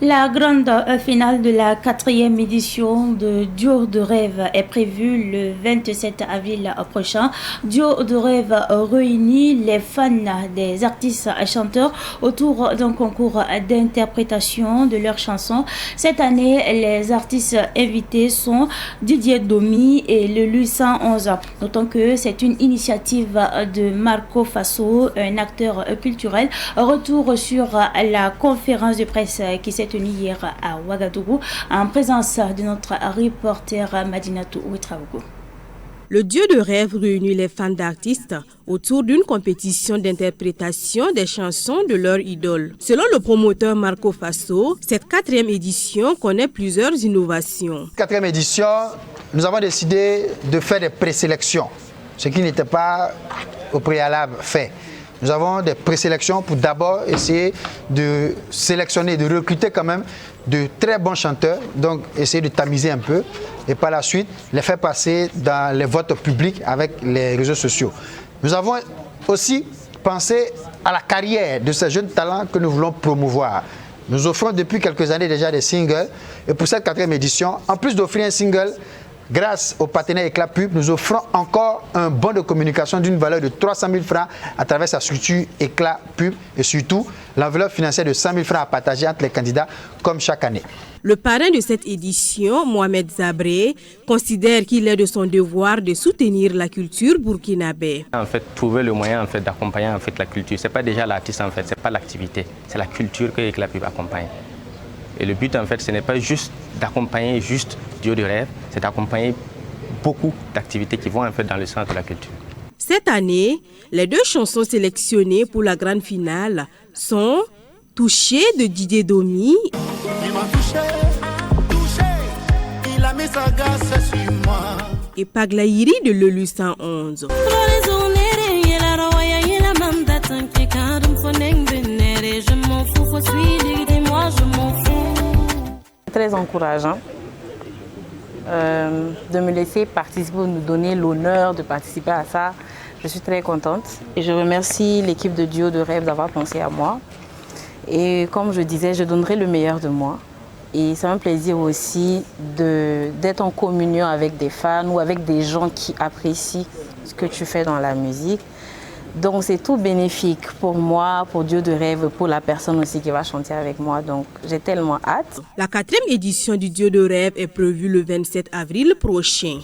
La grande finale de la 4e édition de Duo de rêve est prévue le 27 avril prochain. Duo de rêve réunit les fans des artistes chanteurs autour d'un concours d'interprétation de leurs chansons. Cette année, les artistes invités sont Didier Domi et Lulu 111. Notons que c'est une initiative de Marco Faso, un acteur culturel. Retour sur la conférence de presse qui s'est tenue hier à Ouagadougou en présence de notre reporter Madinatou Ouetraogo. Le Duo de rêve réunit les fans d'artistes autour d'une compétition d'interprétation des chansons de leur idole. Selon le promoteur Marco Faso, cette 4e édition connaît plusieurs innovations. 4e édition, nous avons décidé de faire des présélections, ce qui n'était pas au préalable fait. Nous avons des présélections pour d'abord essayer de sélectionner, de recruter quand même de très bons chanteurs, donc essayer de tamiser un peu et par la suite les faire passer dans les votes publics avec les réseaux sociaux. Nous avons aussi pensé à la carrière de ces jeunes talents que nous voulons promouvoir. Nous offrons depuis quelques années déjà des singles et pour cette 4e édition, en plus d'offrir un single, grâce au partenaire Éclat Pub, nous offrons encore un bon de communication d'une valeur de 300 000 francs à travers sa structure Éclat Pub et surtout l'enveloppe financière de 100 000 francs à partager entre les candidats comme chaque année. Le parrain de cette édition, Mohamed Zabré, considère qu'il est de son devoir de soutenir la culture burkinabé. En fait, trouver le moyen d'accompagner la culture, c'est pas déjà l'artiste en fait, c'est pas l'activité, c'est la culture que Éclat Pub accompagne. Et le but, en fait, ce n'est pas juste d'accompagner Duo de rêve, c'est d'accompagner beaucoup d'activités qui vont en fait dans le sens de la culture. Cette année, les 2 chansons sélectionnées pour la grande finale sont Touché de Didier Domi et Paglaïri de Lulu 111. Très encourageant de me laisser participer, nous donner l'honneur de participer à ça. Je suis très contente et je remercie l'équipe de Duo de rêve d'avoir pensé à moi. Et comme je disais, je donnerai le meilleur de moi. Et c'est un plaisir aussi d'être en communion avec des fans ou avec des gens qui apprécient ce que tu fais dans la musique. Donc c'est tout bénéfique pour moi, pour Duo de rêve, pour la personne aussi qui va chanter avec moi. Donc j'ai tellement hâte. La 4e édition du Duo de rêve est prévue le 27 avril prochain.